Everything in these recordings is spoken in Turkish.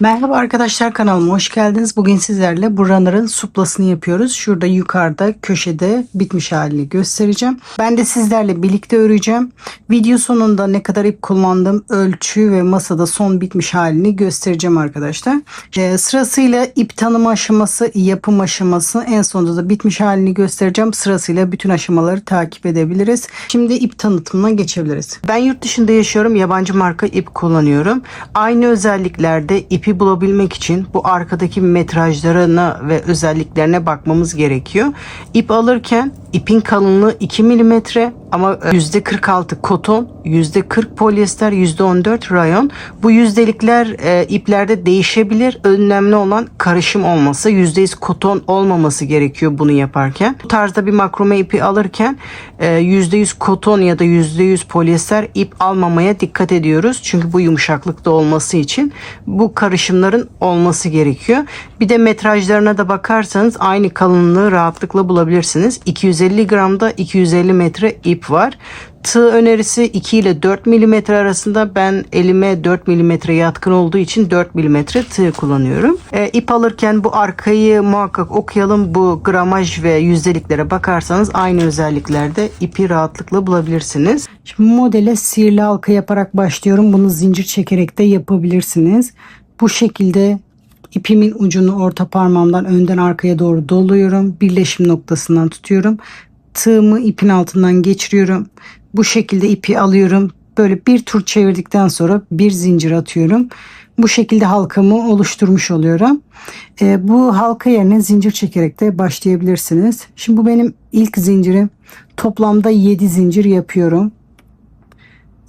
Merhaba arkadaşlar, kanalıma hoş geldiniz. Bugün sizlerle bu runner'ın suplasını yapıyoruz. Şurada yukarıda köşede bitmiş halini göstereceğim. Ben de sizlerle birlikte öreceğim. Video sonunda ne kadar ip kullandım, ölçü ve masada son bitmiş halini göstereceğim arkadaşlar. Sırasıyla ip tanıma aşaması, yapım aşaması, en sonunda da bitmiş halini göstereceğim. Sırasıyla bütün aşamaları takip edebiliriz. Şimdi ip tanıtımına geçebiliriz. Ben yurt dışında yaşıyorum. Yabancı marka ip kullanıyorum. Aynı özelliklerde ipi bulabilmek için bu arkadaki metrajlarına ve özelliklerine bakmamız gerekiyor. İp alırken ipin kalınlığı 2 milimetre ama %46 koton, %40 polyester, %14 rayon. Bu yüzdelikler iplerde değişebilir. Önemli olan karışım olması. %100 koton olmaması gerekiyor bunu yaparken. Bu tarzda bir makrome ipi alırken %100 koton ya da %100 polyester ip almamaya dikkat ediyoruz. Çünkü bu yumuşaklıkta olması için bu karışımların olması gerekiyor. Bir de metrajlarına da bakarsanız aynı kalınlığı rahatlıkla bulabilirsiniz. 250 gramda 250 metre ip var. Tığ önerisi 2 ile 4 mm arasında. Ben elime 4 mm yatkın olduğu için 4 mm tığ kullanıyorum. İp alırken bu arkayı muhakkak okuyalım. Bu gramaj ve yüzdeliklere bakarsanız aynı özelliklerde ipi rahatlıkla bulabilirsiniz. Şimdi modele sihirli halka yaparak başlıyorum. Bunu zincir çekerek de yapabilirsiniz. Bu şekilde ipimin ucunu orta parmağımdan önden arkaya doğru doluyorum. Birleşim noktasından tutuyorum. Tığımı ipin altından geçiriyorum. Bu şekilde ipi alıyorum. Böyle bir tur çevirdikten sonra bir zincir atıyorum. Bu şekilde halkamı oluşturmuş oluyorum. Bu halka yerine zincir çekerek de başlayabilirsiniz. Şimdi bu benim ilk zincirim. Toplamda 7 zincir yapıyorum.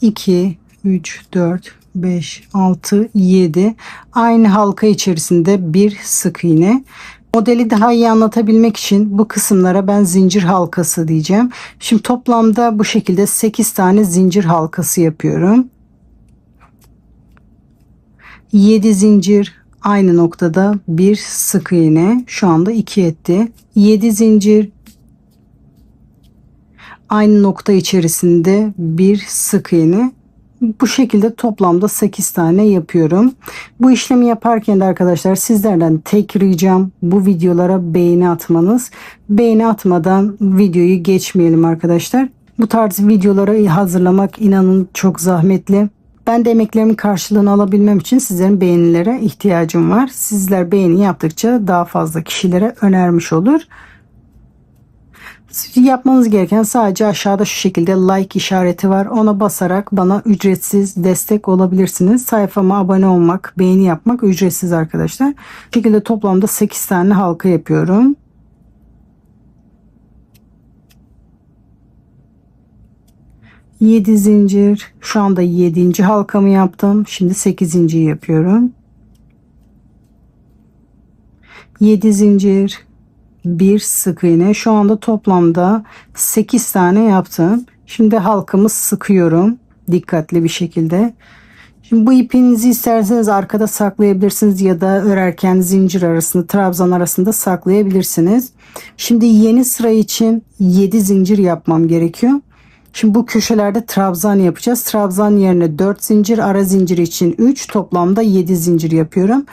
2, 3, 4, 5, 6, 7. Aynı halka içerisinde bir sık iğne. Modeli daha iyi anlatabilmek için bu kısımlara ben zincir halkası diyeceğim. Şimdi toplamda bu şekilde 8 tane zincir halkası yapıyorum. 7 zincir aynı noktada bir sık iğne. Şu anda 2 etti. 7 zincir aynı nokta içerisinde bir sık iğne. Bu şekilde toplamda 8 tane yapıyorum. Bu işlemi yaparken de arkadaşlar sizlerden tek ricam bu videolara beğeni atmanız. Beğeni atmadan videoyu geçmeyelim arkadaşlar. Bu tarz videoları hazırlamak inanın çok zahmetli. Ben de emeklerimin karşılığını alabilmem için sizlerin beğenilere ihtiyacım var. Sizler beğeni yaptıkça daha fazla kişilere önermiş olur. Yapmanız gereken sadece aşağıda şu şekilde like işareti var. Ona basarak bana ücretsiz destek olabilirsiniz. Sayfama abone olmak, beğeni yapmak ücretsiz arkadaşlar. Bu şekilde toplamda 8 tane halka yapıyorum. Yedi zincir. Şu anda 7. halkamı yaptım. Şimdi 8. yapıyorum. 7 zincir. Bir sık iğne. Şu anda toplamda 8 tane yaptım. Şimdi halkamı sıkıyorum dikkatli bir şekilde. Şimdi bu ipinizi isterseniz arkada saklayabilirsiniz ya da örerken zincir arasında, trabzan arasında saklayabilirsiniz. Şimdi yeni sıra için 7 zincir yapmam gerekiyor. Şimdi bu köşelerde trabzan yapacağız. Trabzan yerine 4 zincir, ara zincir için 3, toplamda 7 zincir yapıyorum.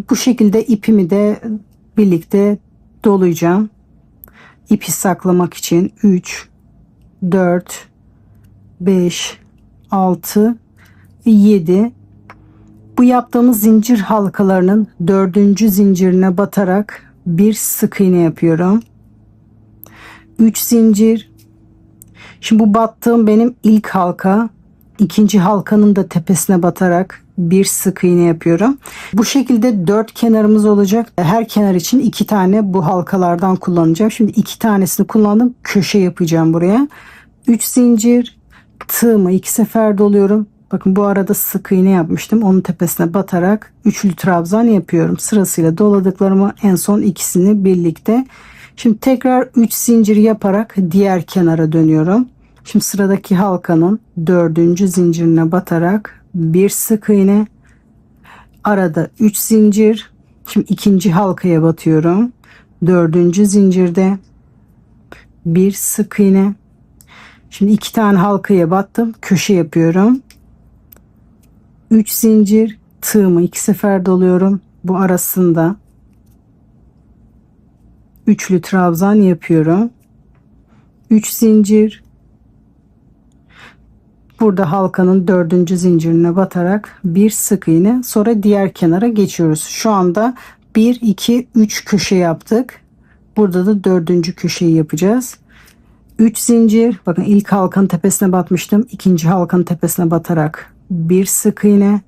Bu şekilde ipimi de birlikte dolayacağım. İpi saklamak için 3, 4, 5, 6 ve 7. Bu yaptığımız zincir halkalarının 4. zincirine batarak bir sık iğne yapıyorum. 3 zincir. Şimdi bu battığım benim ilk halka. İkinci halkanın da tepesine batarak bir sık iğne yapıyorum. Bu şekilde 4 kenarımız olacak. Her kenar için 2 tane bu halkalardan kullanacağım. Şimdi 2 tanesini kullandım. Köşe yapacağım buraya. 3 zincir, tığımı 2 sefer doluyorum. Bakın bu arada sık iğne yapmıştım. Onun tepesine batarak üçlü trabzan yapıyorum. Sırasıyla doladıklarımı en son ikisini birlikte. Şimdi tekrar 3 zincir yaparak diğer kenara dönüyorum. Şimdi sıradaki halkanın 4. zincirine batarak bir sık iğne, arada 3 zincir. Şimdi ikinci halkaya batıyorum. 4. zincirde bir sık iğne. Şimdi 2 tane halkaya battım, köşe yapıyorum. 3 zincir, tığımı 2 sefer doluyorum. Bu arasında üçlü trabzan yapıyorum. 3 zincir. Burada halkanın 4. zincirine batarak bir sık iğne, sonra diğer kenara geçiyoruz. Şu anda 1 2 3 köşe yaptık. Burada da 4. köşeyi yapacağız. 3 zincir. Bakın ilk halkanın tepesine batmıştım. İkinci halkanın tepesine batarak bir sık iğne.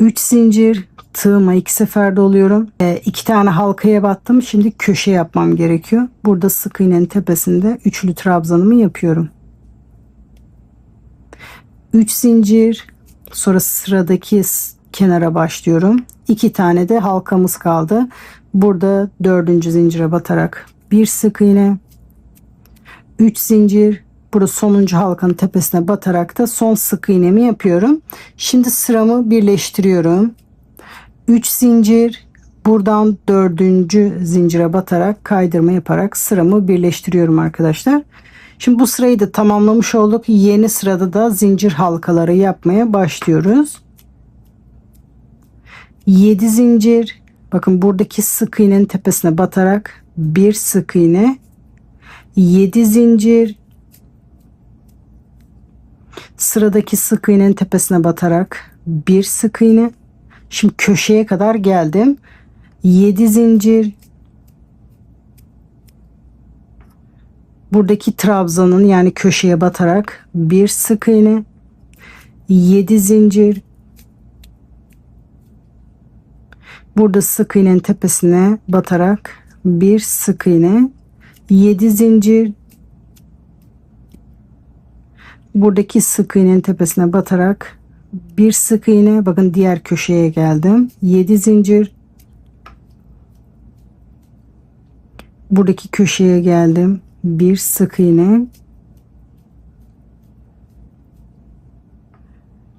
3 zincir. Tığıma 2 sefer doluyorum. 2 tane halkaya battım. Şimdi köşe yapmam gerekiyor. Burada sık iğnenin tepesinde üçlü trabzanımı yapıyorum. 3 zincir, sonra sıradaki kenara başlıyorum. 2 tane de halkamız kaldı. Burada 4. zincire batarak bir sık iğne, 3 zincir, burada sonuncu halkanın tepesine batarak da son sık iğnemi yapıyorum. Şimdi sıramı birleştiriyorum. 3 zincir, buradan 4. zincire batarak kaydırma yaparak sıramı birleştiriyorum arkadaşlar. Şimdi bu sırayı da tamamlamış olduk. Yeni sırada da zincir halkaları yapmaya başlıyoruz. 7 zincir. Bakın buradaki sık iğnenin tepesine batarak bir sık iğne. 7 zincir. Sıradaki sık iğnenin tepesine batarak bir sık iğne. Şimdi köşeye kadar geldim. 7 zincir. Buradaki trabzanın yani köşeye batarak bir sık iğne, 7 zincir. Burada sık iğnenin tepesine batarak bir sık iğne, 7 zincir. Buradaki sık iğnenin tepesine batarak bir sık iğne. Bakın diğer köşeye geldim. 7 zincir. Buradaki köşeye geldim. Bir sık iğne.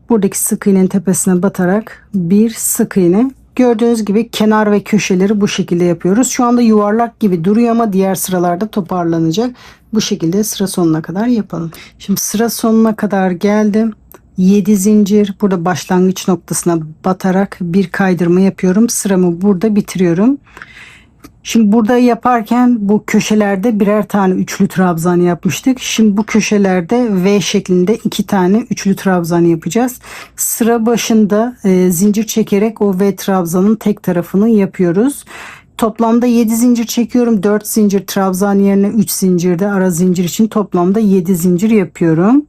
Buradaki sık iğnenin tepesine batarak bir sık iğne. Gördüğünüz gibi kenar ve köşeleri bu şekilde yapıyoruz. Şu anda yuvarlak gibi duruyor ama diğer sıralarda toparlanacak. Bu şekilde sıra sonuna kadar yapalım. Şimdi sıra sonuna kadar geldim. 7 zincir, burada başlangıç noktasına batarak bir kaydırma yapıyorum. Sıramı burada bitiriyorum. Şimdi burada yaparken bu köşelerde birer tane üçlü trabzan yapmıştık. Şimdi bu köşelerde V şeklinde 2 tane üçlü trabzan yapacağız. Sıra başında zincir çekerek o V trabzanın tek tarafını yapıyoruz. Toplamda 7 zincir çekiyorum. 4 zincir trabzan yerine 3 zincir de ara zincir için toplamda 7 zincir yapıyorum.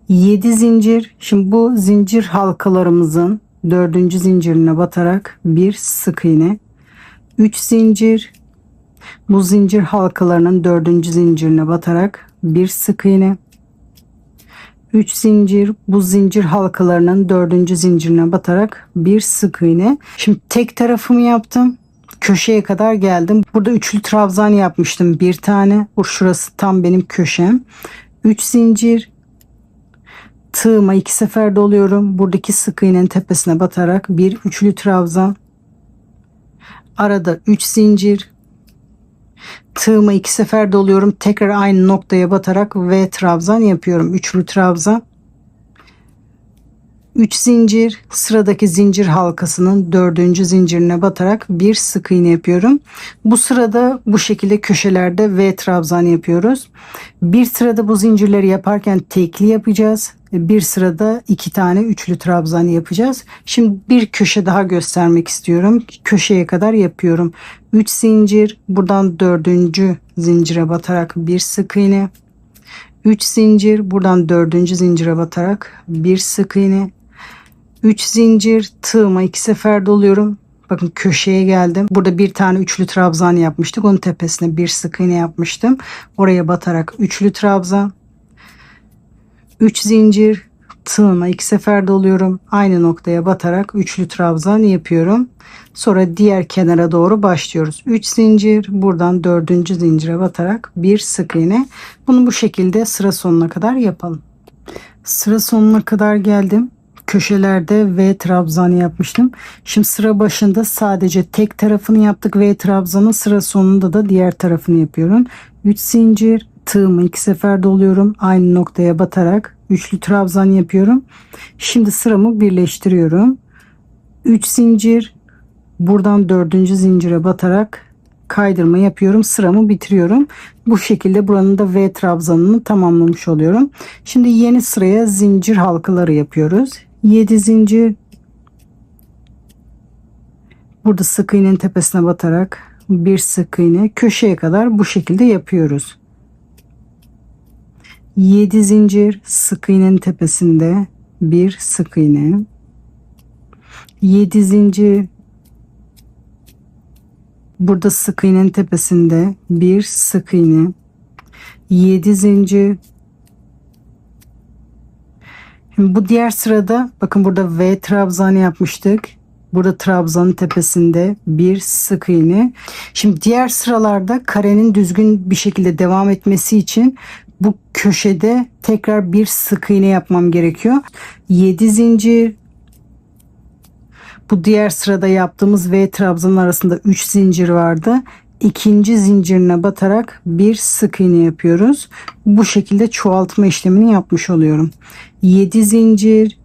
7 zincir. Şimdi bu zincir halkalarımızın 4. zincirine batarak bir sık iğne, 3 zincir, bu zincir halkalarının 4. zincirine batarak bir sık iğne, 3 zincir, bu zincir halkalarının 4. zincirine batarak bir sık iğne. Şimdi tek tarafımı yaptım. Köşeye kadar geldim. Burada üçlü trabzan yapmıştım. Bir tane. Şurası tam benim köşem. 3 zincir. Tığıma 2 sefer doluyorum. Buradaki sık iğnenin tepesine batarak bir üçlü trabzan. Arada 3 zincir. Tığıma 2 sefer doluyorum. Tekrar aynı noktaya batarak V trabzan yapıyorum. Üçlü trabzan. 3 zincir, sıradaki zincir halkasının 4. zincirine batarak bir sık iğne yapıyorum. Bu sırada bu şekilde köşelerde V trabzan yapıyoruz. Bir sırada bu zincirleri yaparken tekli yapacağız. Bir sırada 2 tane üçlü trabzan yapacağız. Şimdi bir köşe daha göstermek istiyorum. Köşeye kadar yapıyorum. 3 zincir, buradan 4. zincire batarak bir sık iğne. 3 zincir, buradan 4. zincire batarak bir sık iğne. 3 zincir, tığıma 2 sefer doluyorum. Bakın köşeye geldim. Burada bir tane üçlü trabzan yapmıştık. Onun tepesine bir sık iğne yapmıştım. Oraya batarak üçlü trabzan. 3 zincir, tığıma 2 sefer doluyorum. Aynı noktaya batarak üçlü trabzan yapıyorum. Sonra diğer kenara doğru başlıyoruz. 3 zincir, buradan 4. zincire batarak bir sık iğne. Bunu bu şekilde sıra sonuna kadar yapalım. Sıra sonuna kadar geldim. Köşelerde V trabzan yapmıştım. Şimdi sıra başında sadece tek tarafını yaptık V trabzanın, sıra sonunda da diğer tarafını yapıyorum. 3 zincir, tığımı 2 sefer doluyorum. Aynı noktaya batarak üçlü trabzan yapıyorum. Şimdi sıramı birleştiriyorum. 3 zincir, buradan 4. zincire batarak kaydırma yapıyorum. Sıramı bitiriyorum. Bu şekilde buranın da V trabzanını tamamlamış oluyorum. Şimdi yeni sıraya zincir halkaları yapıyoruz. 7 zincir, burada sık iğnenin tepesine batarak bir sık iğne, köşeye kadar bu şekilde yapıyoruz. 7 zincir, sık iğnenin tepesinde bir sık iğne, 7 zincir, burada sık iğnenin tepesinde bir sık iğne, 7 zincir. Şimdi bu diğer sırada bakın, burada V trabzanı yapmıştık. Burada trabzanın tepesinde bir sık iğne. Şimdi diğer sıralarda karenin düzgün bir şekilde devam etmesi için bu köşede tekrar bir sık iğne yapmam gerekiyor. 7 zincir. Bu diğer sırada yaptığımız V trabzanın arasında 3 zincir vardı. İkinci zincirine batarak bir sık iğne yapıyoruz. Bu şekilde çoğaltma işlemini yapmış oluyorum. 7 zincir.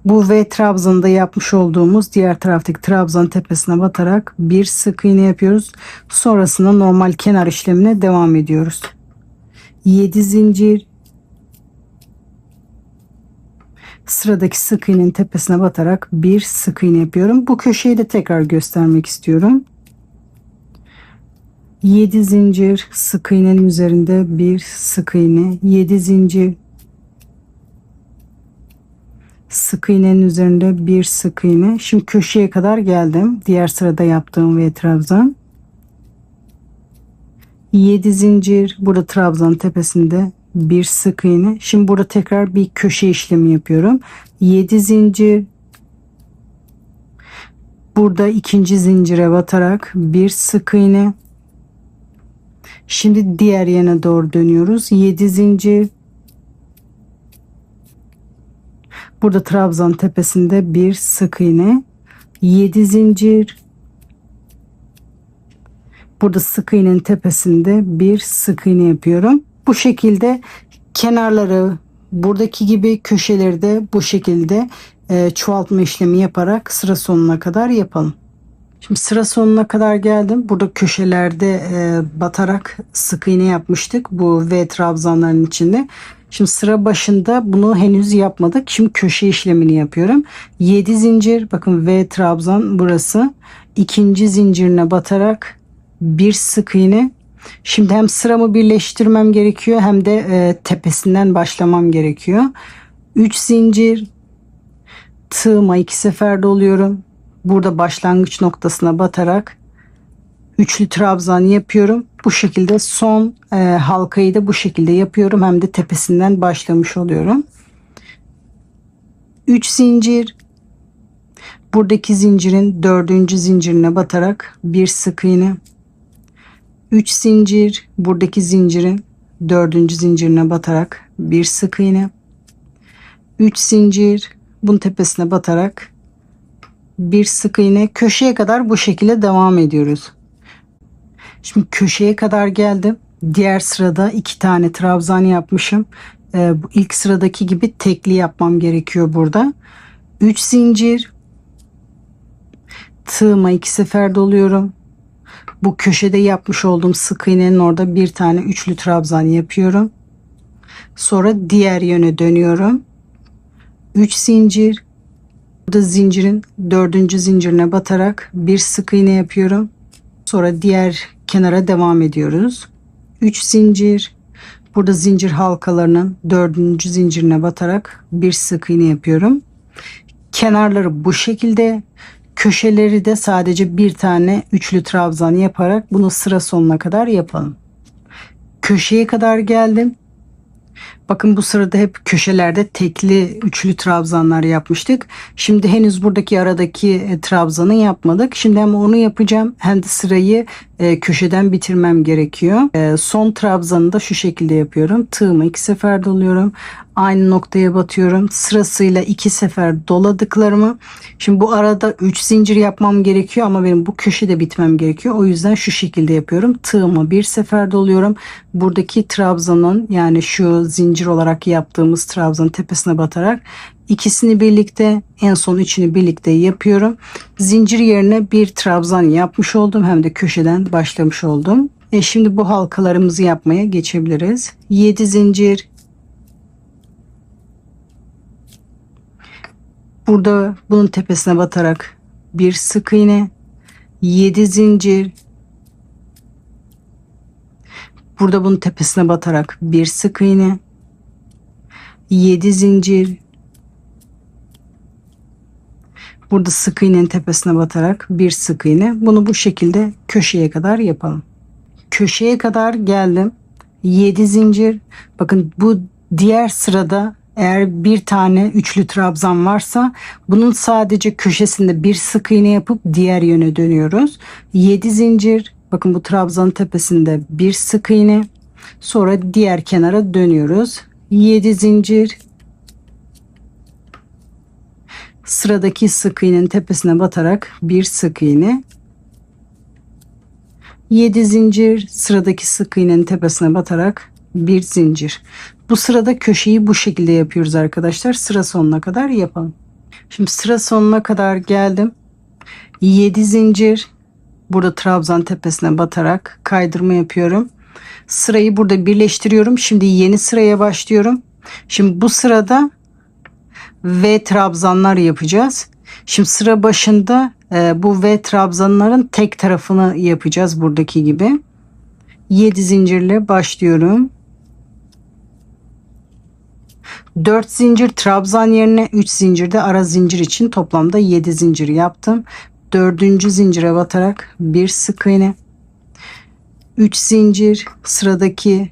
Bu V trabzanında yapmış olduğumuz diğer taraftaki trabzanın tepesine batarak bir sık iğne yapıyoruz. Sonrasında normal kenar işlemine devam ediyoruz. 7 zincir. Sıradaki sık iğnenin tepesine batarak bir sık iğne yapıyorum. Bu köşeyi de tekrar göstermek istiyorum. 7 zincir, sık iğnenin üzerinde bir sık iğne, 7 zincir, sık iğnenin üzerinde bir sık iğne. Şimdi köşeye kadar geldim. Diğer sırada yaptığım V trabzan. 7 zincir, burada trabzanın tepesinde bir sık iğne. Şimdi burada tekrar bir köşe işlemi yapıyorum. 7 zincir, burada ikinci zincire batarak bir sık iğne. Şimdi diğer yana doğru dönüyoruz. 7 zincir, burada trabzan tepesinde bir sık iğne, 7 zincir, burada sık iğnenin tepesinde bir sık iğne yapıyorum. Bu şekilde kenarları buradaki gibi, köşeleri de bu şekilde çoğaltma işlemi yaparak sıra sonuna kadar yapalım. Şimdi sıra sonuna kadar geldim. Burada köşelerde batarak sık iğne yapmıştık bu V trabzanların içinde. Şimdi sıra başında bunu henüz yapmadık. Şimdi köşe işlemini yapıyorum. 7 zincir, bakın V trabzan burası. İkinci zincirine batarak bir sık iğne. Şimdi hem sıramı birleştirmem gerekiyor hem de tepesinden başlamam gerekiyor. 3 zincir, tığıma 2 sefer doluyorum. Burada başlangıç noktasına batarak üçlü trabzan yapıyorum. Bu şekilde son halkayı da bu şekilde yapıyorum. Hem de tepesinden başlamış oluyorum. 3 zincir, buradaki zincirin 4. zincirine batarak bir sık iğne. 3 zincir, buradaki zincirin 4. zincirine batarak bir sık iğne. 3 zincir, bunun tepesine batarak bir sık iğne. Köşeye kadar bu şekilde devam ediyoruz. Şimdi köşeye kadar geldim. Diğer sırada 2 tane trabzan yapmışım. Bu ilk sıradaki gibi tekli yapmam gerekiyor burada. 3 zincir, tığıma 2 sefer doluyorum. Bu köşede yapmış olduğum sık iğnenin orada bir tane üçlü trabzan yapıyorum. Sonra diğer yöne dönüyorum. 3 zincir, burada zincirin 4. zincirine batarak bir sık iğne yapıyorum. Sonra diğer kenara devam ediyoruz. 3 zincir, burada zincir halkalarının 4. zincirine batarak bir sık iğne yapıyorum. Kenarları bu şekilde, köşeleri de sadece bir tane üçlü trabzan yaparak bunu sıra sonuna kadar yapalım. Köşeye kadar geldim. Bakın bu sırada hep köşelerde tekli üçlü trabzanlar yapmıştık. Şimdi henüz buradaki aradaki trabzanı yapmadık. Şimdi hem onu yapacağım hem de sırayı köşeden bitirmem gerekiyor. Son trabzanı da şu şekilde yapıyorum. Tığımı 2 sefer doluyorum. Aynı noktaya batıyorum. Sırasıyla 2 sefer doladıklarımı. Şimdi bu arada 3 zincir yapmam gerekiyor ama benim bu köşede bitmem gerekiyor. O yüzden şu şekilde yapıyorum. Tığımı 1 sefer doluyorum. Buradaki trabzanın, yani şu zincir olarak yaptığımız trabzanın tepesine batarak İkisini birlikte, en son içini birlikte yapıyorum. Zincir yerine bir trabzan yapmış oldum. Hem de köşeden başlamış oldum. Şimdi bu halkalarımızı yapmaya geçebiliriz. 7 zincir. Burada bunun tepesine batarak bir sık iğne. 7 zincir. Burada bunun tepesine batarak bir sık iğne. 7 zincir. Burada sık iğnenin tepesine batarak bir sık iğne. Bunu bu şekilde köşeye kadar yapalım. Köşeye kadar geldim. 7 zincir. Bakın bu diğer sırada eğer bir tane üçlü trabzan varsa bunun sadece köşesinde bir sık iğne yapıp diğer yöne dönüyoruz. 7 zincir. Bakın bu trabzanın tepesinde bir sık iğne. Sonra diğer kenara dönüyoruz. 7 zincir. Sıradaki sık iğnenin tepesine batarak bir sık iğne. 7 zincir. Sıradaki sık iğnenin tepesine batarak bir zincir. Bu sırada köşeyi bu şekilde yapıyoruz arkadaşlar. Sıra sonuna kadar yapalım. Şimdi sıra sonuna kadar geldim. 7 zincir. Burada trabzan tepesine batarak kaydırma yapıyorum. Sırayı burada birleştiriyorum. Şimdi yeni sıraya başlıyorum. Şimdi bu sırada V trabzanlar yapacağız. Şimdi sıra başında bu V trabzanların tek tarafını yapacağız buradaki gibi. 7 zincirle başlıyorum. 4 zincir trabzan yerine 3 zincir de ara zincir için toplamda 7 zincir yaptım. 4. zincire batarak bir sık iğne. 3 zincir, sıradaki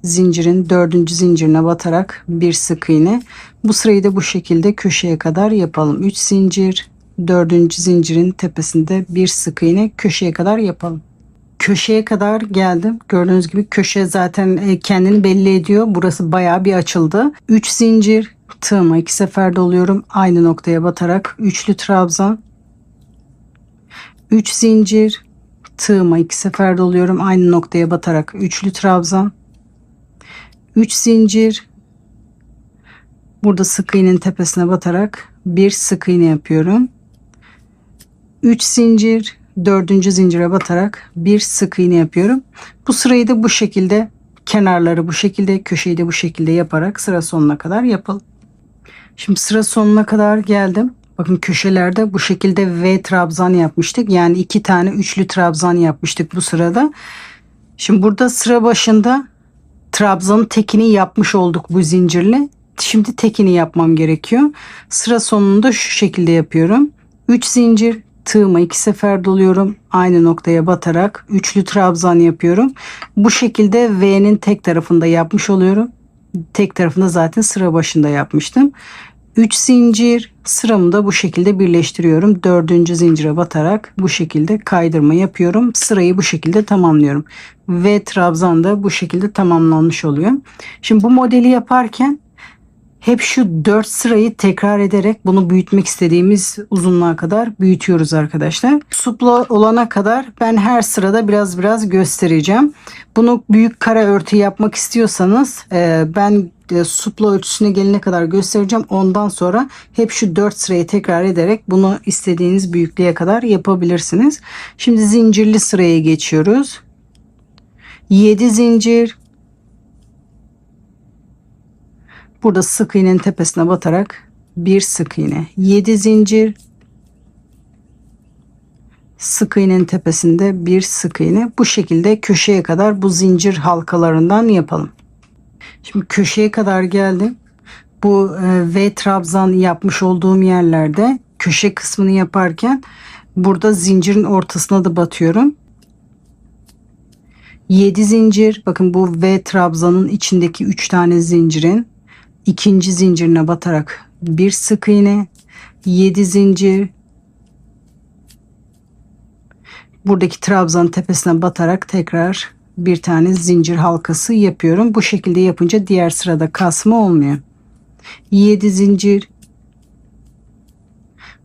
zincirin 4. zincirine batarak bir sık iğne. Bu sırayı da bu şekilde köşeye kadar yapalım. 3 zincir, 4. zincirin tepesinde bir sık iğne, köşeye kadar yapalım. Köşeye kadar geldim. Gördüğünüz gibi köşe zaten kendini belli ediyor. Burası bayağı bir açıldı. 3 zincir, tığıma 2 sefer doluyorum. Aynı noktaya batarak üçlü trabzan. 3 zincir, tığıma 2 sefer doluyorum. Aynı noktaya batarak üçlü trabzan. 3 zincir. Burada sık iğnenin tepesine batarak bir sık iğne yapıyorum. 3 zincir, 4. zincire batarak bir sık iğne yapıyorum. Bu sırayı da bu şekilde, kenarları bu şekilde, köşeyi de bu şekilde yaparak sıra sonuna kadar yapalım. Şimdi sıra sonuna kadar geldim. Bakın köşelerde bu şekilde V trabzan yapmıştık. Yani 2 tane üçlü trabzan yapmıştık bu sırada. Şimdi burada sıra başında trabzanın tekini yapmış olduk bu zincirle. Şimdi tekini yapmam gerekiyor. Sıra sonunda şu şekilde yapıyorum. 3 zincir, tığıma 2 sefer doluyorum. Aynı noktaya batarak üçlü trabzan yapıyorum. Bu şekilde V'nin tek tarafında yapmış oluyorum. Tek tarafında zaten sıra başında yapmıştım. 3 zincir, sıramı da bu şekilde birleştiriyorum. 4. zincire batarak bu şekilde kaydırma yapıyorum. Sırayı bu şekilde tamamlıyorum. Ve trabzan da bu şekilde tamamlanmış oluyor. Şimdi bu modeli yaparken hep şu 4 sırayı tekrar ederek bunu büyütmek istediğimiz uzunluğa kadar büyütüyoruz arkadaşlar. Supla olana kadar ben her sırada biraz göstereceğim. Bunu büyük kare örtü yapmak istiyorsanız ben supla ölçüsüne gelene kadar göstereceğim. Ondan sonra hep şu 4 sırayı tekrar ederek bunu istediğiniz büyüklüğe kadar yapabilirsiniz. Şimdi zincirli sıraya geçiyoruz. 7 zincir. Burada sık iğnenin tepesine batarak bir sık iğne. 7 zincir. Sık iğnenin tepesinde bir sık iğne. Bu şekilde köşeye kadar bu zincir halkalarından yapalım. Şimdi köşeye kadar geldim. Bu V trabzan yapmış olduğum yerlerde köşe kısmını yaparken burada zincirin ortasına da batıyorum. 7 zincir. Bakın bu V trabzanın içindeki 3 tane zincirin ikinci zincirine batarak bir sık iğne. 7 zincir. Buradaki trabzanın tepesine batarak tekrar bir tane zincir halkası yapıyorum. Bu şekilde yapınca diğer sırada kasma olmuyor. 7 zincir.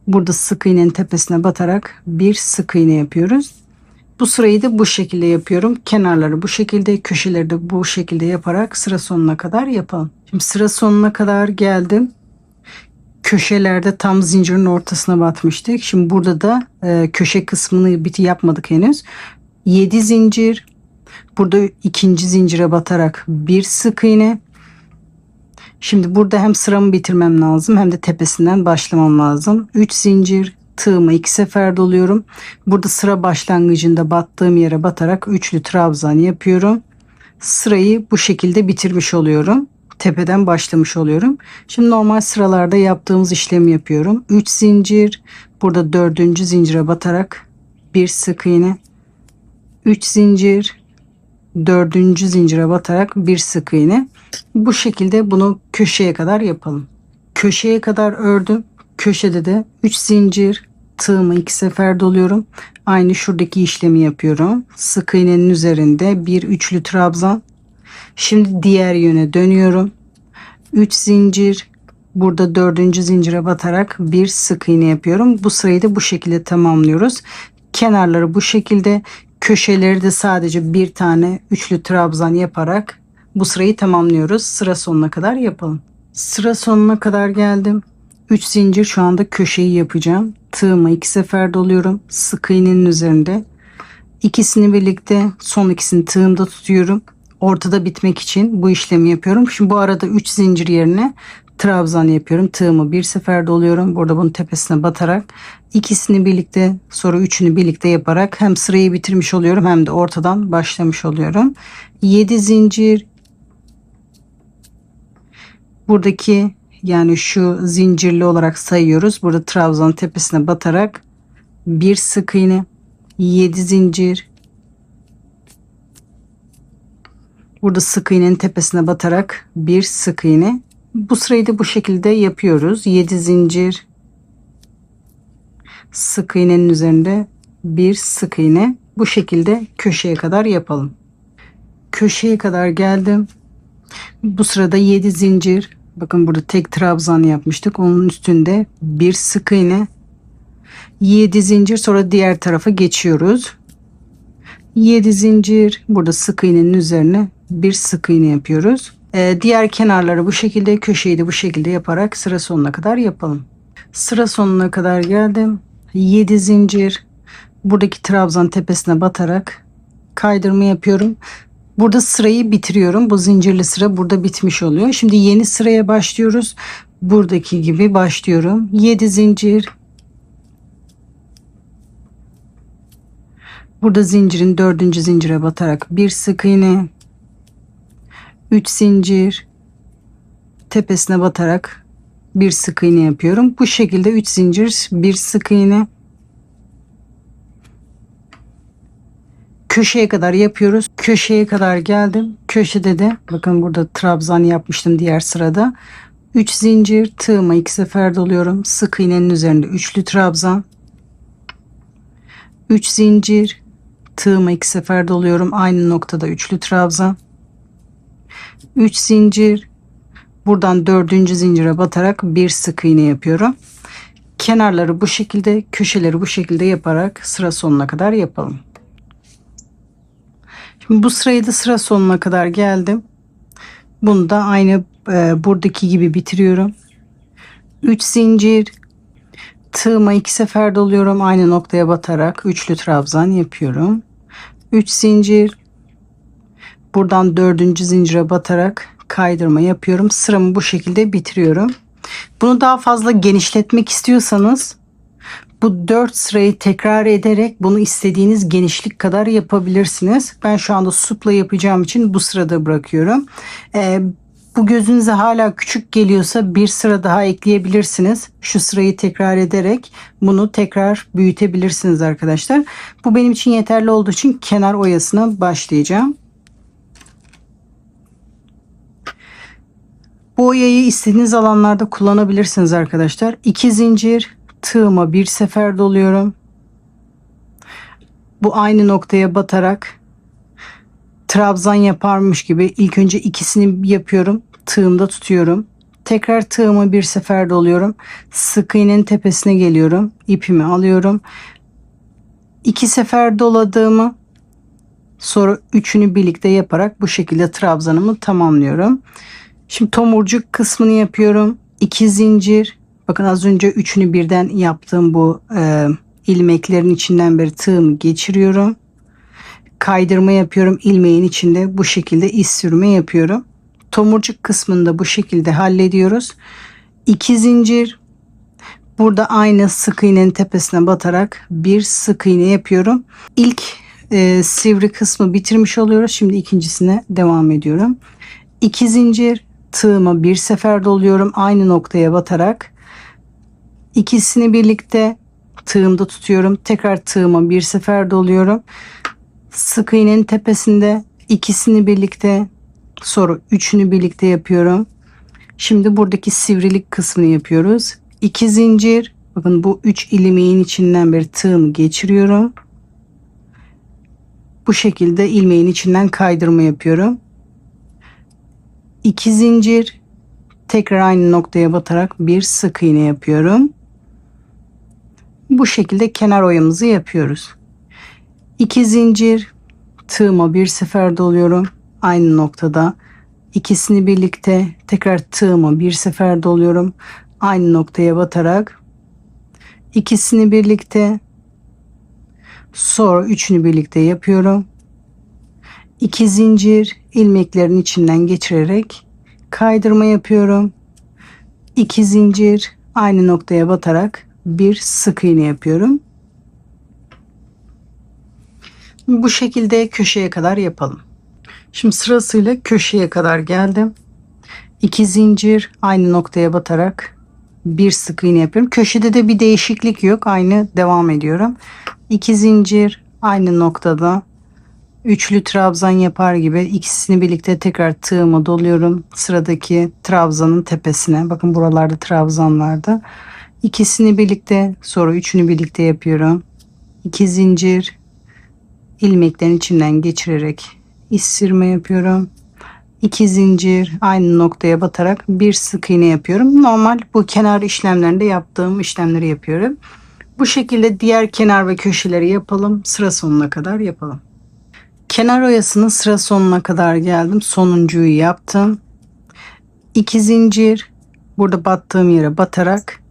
Burada sık iğnenin tepesine batarak bir sık iğne yapıyoruz. Bu sırayı da bu şekilde yapıyorum. Kenarları bu şekilde, köşeleri de bu şekilde yaparak sıra sonuna kadar yapalım. Şimdi sıra sonuna kadar geldim. Köşelerde tam zincirin ortasına batmıştık. Şimdi burada da köşe kısmını yapmadık henüz. 7 zincir. Burada ikinci zincire batarak bir sık iğne. Şimdi burada hem sıramı bitirmem lazım hem de tepesinden başlamam lazım. 3 zincir, tığımı 2 sefer doluyorum. Burada sıra başlangıcında battığım yere batarak üçlü trabzan yapıyorum. Sırayı bu şekilde bitirmiş oluyorum. Tepeden başlamış oluyorum. Şimdi normal sıralarda yaptığımız işlemi yapıyorum. 3 zincir, burada 4. zincire batarak bir sık iğne. 3 zincir, 4. zincire batarak bir sık iğne. Bu şekilde bunu köşeye kadar yapalım. Köşeye kadar ördüm. Köşede de 3 zincir, tığımı 2 sefer doluyorum. Aynı şuradaki işlemi yapıyorum. Sık iğnenin üzerinde bir üçlü trabzan. Şimdi diğer yöne dönüyorum. 3 zincir, burada 4. zincire batarak bir sık iğne yapıyorum. Bu sırayı da bu şekilde tamamlıyoruz. Kenarları bu şekilde, köşeleri de sadece bir tane üçlü trabzan yaparak bu sırayı tamamlıyoruz. Sıra sonuna kadar yapalım. Sıra sonuna kadar geldim. 3 zincir, şu anda köşeyi yapacağım. Tığımı 2 sefer doluyorum. Sık iğnenin üzerinde. İkisini birlikte, son ikisini tığımda tutuyorum. Ortada bitmek için bu işlemi yapıyorum. Şimdi bu arada 3 zincir yerine trabzan yapıyorum. Tığımı bir sefer doluyorum. Burada bunun tepesine batarak ikisini birlikte, sonra üçünü birlikte yaparak hem sırayı bitirmiş oluyorum hem de ortadan başlamış oluyorum. 7 zincir, buradaki yani şu zincirli olarak sayıyoruz. Burada trabzanın tepesine batarak bir sık iğne, 7 zincir, burada sık iğnenin tepesine batarak bir sık iğne. Bu sırayı da bu şekilde yapıyoruz. 7 zincir, sık iğnenin üzerinde bir sık iğne. Bu şekilde köşeye kadar yapalım. Köşeye kadar geldim. Bu sırada 7 zincir, bakın burada tek trabzan yapmıştık. Onun üstünde bir sık iğne, 7 zincir, sonra diğer tarafa geçiyoruz. 7 zincir, burada sık iğnenin üzerine bir sık iğne yapıyoruz. Diğer kenarları bu şekilde, köşeyi de bu şekilde yaparak sıra sonuna kadar yapalım. Sıra sonuna kadar geldim. 7 zincir, buradaki trabzan tepesine batarak kaydırma yapıyorum. Burada sırayı bitiriyorum. Bu zincirli sıra burada bitmiş oluyor. Şimdi yeni sıraya başlıyoruz. Buradaki gibi başlıyorum. 7 zincir. Burada zincirin 4. zincire batarak bir sık iğne. 3 zincir. Tepesine batarak bir sık iğne yapıyorum. Bu şekilde 3 zincir, bir sık iğne. Köşeye kadar yapıyoruz. Köşeye kadar geldim. Köşede de bakın burada trabzan yapmıştım diğer sırada. 3 zincir, tığıma 2 sefer doluyorum. Sık iğnenin üzerinde üçlü trabzan. 3 zincir, tığıma 2 sefer doluyorum. Aynı noktada üçlü trabzan. 3 zincir, buradan 4. zincire batarak bir sık iğne yapıyorum. Kenarları bu şekilde, köşeleri bu şekilde yaparak sıra sonuna kadar yapalım. Şimdi bu sırayı da sıra sonuna kadar geldim. Bunu da aynı buradaki gibi bitiriyorum. 3 zincir, tığıma 2 sefer doluyorum. Aynı noktaya batarak üçlü trabzan yapıyorum. 3 zincir, buradan 4. zincire batarak kaydırma yapıyorum. Sıramı bu şekilde bitiriyorum. Bunu daha fazla genişletmek istiyorsanız bu 4 sırayı tekrar ederek bunu istediğiniz genişlik kadar yapabilirsiniz. Ben şu anda supla yapacağım için bu sırada bırakıyorum. Bu gözünüze hala küçük geliyorsa bir sıra daha ekleyebilirsiniz. Şu sırayı tekrar ederek bunu tekrar büyütebilirsiniz arkadaşlar. Bu benim için yeterli olduğu için kenar oyasına başlayacağım. Bu oyayı istediğiniz alanlarda kullanabilirsiniz arkadaşlar. 2 zincir, tığıma bir sefer doluyorum. Bu aynı noktaya batarak trabzan yaparmış gibi ilk önce ikisini yapıyorum. Tığımda tutuyorum. Tekrar tığımı bir sefer doluyorum. Sık iğnenin tepesine geliyorum. İpimi alıyorum. 2 sefer doladığımı sonra üçünü birlikte yaparak bu şekilde trabzanımı tamamlıyorum. Şimdi tomurcuk kısmını yapıyorum. 2 zincir. Bakın az önce üçünü birden yaptığım bu ilmeklerin içinden beri tığımı geçiriyorum. Kaydırma yapıyorum ilmeğin içinde, bu şekilde iz sürme yapıyorum. Tomurcuk kısmında bu şekilde hallediyoruz. 2 zincir. Burada aynı sık iğnenin tepesine batarak bir sık iğne yapıyorum. İlk sivri kısmı bitirmiş oluyoruz. Şimdi ikincisine devam ediyorum. 2 zincir, tığıma bir sefer doluyorum. Aynı noktaya batarak ikisini birlikte tığımda tutuyorum. Tekrar tığıma bir sefer doluyorum. Sık iğnenin tepesinde ikisini birlikte, sonra üçünü birlikte yapıyorum. Şimdi buradaki sivrilik kısmını yapıyoruz. 2 zincir. Bakın bu 3 ilmeğin içinden bir tığımı geçiriyorum. Bu şekilde ilmeğin içinden kaydırma yapıyorum. 2 zincir. Tekrar aynı noktaya batarak bir sık iğne yapıyorum. Bu şekilde kenar oyamızı yapıyoruz. 2 zincir, tığıma bir sefer doluyorum. Aynı noktada ikisini birlikte tekrar tığıma bir sefer doluyorum. Aynı noktaya batarak ikisini birlikte, sonra üçünü birlikte yapıyorum. 2 zincir, ilmeklerin içinden geçirerek kaydırma yapıyorum. 2 zincir, aynı noktaya batarak bir sık iğne yapıyorum. Bu şekilde köşeye kadar yapalım. Şimdi sırasıyla köşeye kadar geldim. 2 zincir, aynı noktaya batarak bir sık iğne yapıyorum. Köşede de bir değişiklik yok. Aynı devam ediyorum. 2 zincir, aynı noktada üçlü trabzan yapar gibi ikisini birlikte tekrar tığıma doluyorum. Sıradaki trabzanın tepesine. Bakın buralarda trabzan vardı. İkisini birlikte, sonra üçünü birlikte yapıyorum. 2 zincir, ilmeklerin içinden geçirerek iz sürme yapıyorum. 2 zincir, aynı noktaya batarak bir sık iğne yapıyorum. Normal bu kenar işlemlerinde yaptığım işlemleri yapıyorum. Bu şekilde diğer kenar ve köşeleri yapalım. Sıra sonuna kadar yapalım. Kenar oyasının sıra sonuna kadar geldim. Sonuncuyu yaptım. 2 zincir, burada battığım yere batarak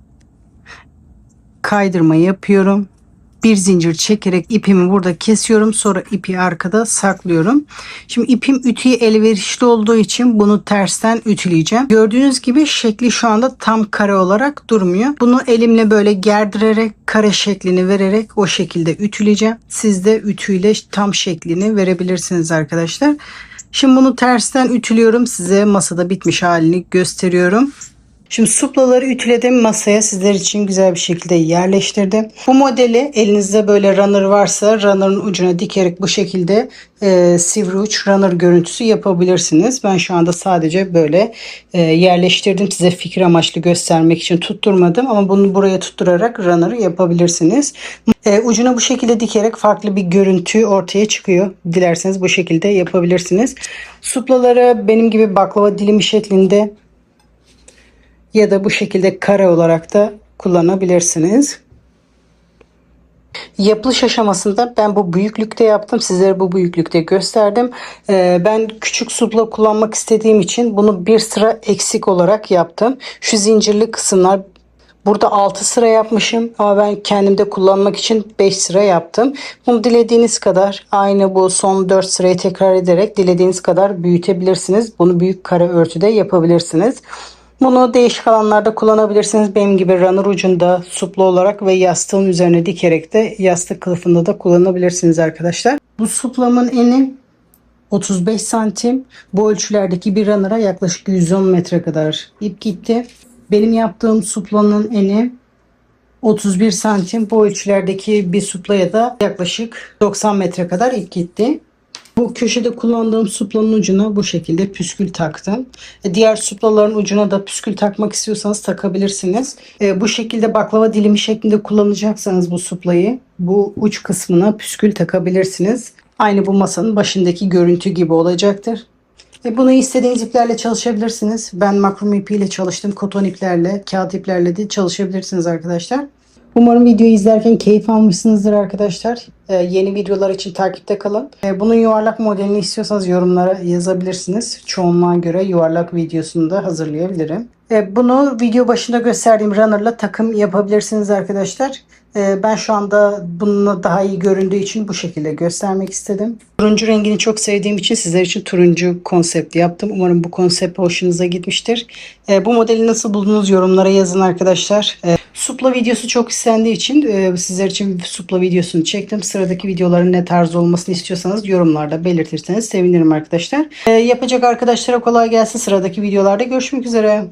kaydırma yapıyorum. Bir zincir çekerek ipimi burada kesiyorum. Sonra ipi arkada saklıyorum. Şimdi ipim ütüye elverişli olduğu için bunu tersten ütüleyeceğim. Gördüğünüz gibi şekli şu anda tam kare olarak durmuyor. Bunu elimle böyle gerdirerek kare şeklini vererek o şekilde ütüleyeceğim. Siz de ütüyle tam şeklini verebilirsiniz arkadaşlar. Şimdi bunu tersten ütülüyorum. Size masada bitmiş halini gösteriyorum. Şimdi suplaları ütüledim, masaya sizler için güzel bir şekilde yerleştirdim. Bu modeli elinizde böyle runner varsa runner'ın ucuna dikerek bu şekilde sivri uç runner görüntüsü yapabilirsiniz. Ben şu anda sadece böyle yerleştirdim. Size fikir amaçlı göstermek için tutturmadım ama bunu buraya tutturarak runner'ı yapabilirsiniz. Ucuna bu şekilde dikerek farklı bir görüntü ortaya çıkıyor. Dilerseniz bu şekilde yapabilirsiniz. Suplaları benim gibi baklava dilimi şeklinde ya da bu şekilde kare olarak da kullanabilirsiniz. Yapılış aşamasında ben bu büyüklükte yaptım. Sizlere bu büyüklükte gösterdim. Ben küçük supla kullanmak istediğim için bunu bir sıra eksik olarak yaptım. Şu zincirli kısımlar burada 6 sıra yapmışım ama ben kendimde kullanmak için 5 sıra yaptım. Bunu dilediğiniz kadar aynı bu son 4 sırayı tekrar ederek dilediğiniz kadar büyütebilirsiniz. Bunu büyük kare örtüde yapabilirsiniz. Bunu değişik alanlarda kullanabilirsiniz. Benim gibi runner ucunda suplu olarak ve yastığın üzerine dikerek de yastık kılıfında da kullanabilirsiniz arkadaşlar. Bu suplamın eni 35 santim. Bu ölçülerdeki bir runner'a yaklaşık 110 metre kadar ip gitti. Benim yaptığım suplanın eni 31 santim. Bu ölçülerdeki bir suplaya da yaklaşık 90 metre kadar ip gitti. Bu köşede kullandığım suplanın ucuna bu şekilde püskül taktım. Diğer suplaların ucuna da püskül takmak istiyorsanız takabilirsiniz. Bu şekilde baklava dilimi şeklinde kullanacaksanız bu suplayı bu uç kısmına püskül takabilirsiniz. Aynı bu masanın başındaki görüntü gibi olacaktır. Bunu istediğiniz iplerle çalışabilirsiniz. Ben makrum ipiyle çalıştım. Koton iplerle, kağıt iplerle de çalışabilirsiniz arkadaşlar. Umarım videoyu izlerken keyif almışsınızdır arkadaşlar. Yeni videolar için takipte kalın. Bunun yuvarlak modelini istiyorsanız yorumlara yazabilirsiniz. Çoğunluğa göre yuvarlak videosunu da hazırlayabilirim. Bunu video başında gösterdiğim runner'la takım yapabilirsiniz arkadaşlar. Ben şu anda bununla daha iyi göründüğü için bu şekilde göstermek istedim. Turuncu rengini çok sevdiğim için sizler için turuncu konsepti yaptım. Umarım bu konsept hoşunuza gitmiştir. Bu modeli nasıl buldunuz yorumlara yazın arkadaşlar. Supla videosu çok istendiği için sizler için supla videosunu çektim. Sıradaki videoların ne tarz olmasını istiyorsanız yorumlarda belirtirseniz sevinirim arkadaşlar. Yapacak arkadaşlara kolay gelsin. Sıradaki videolarda görüşmek üzere.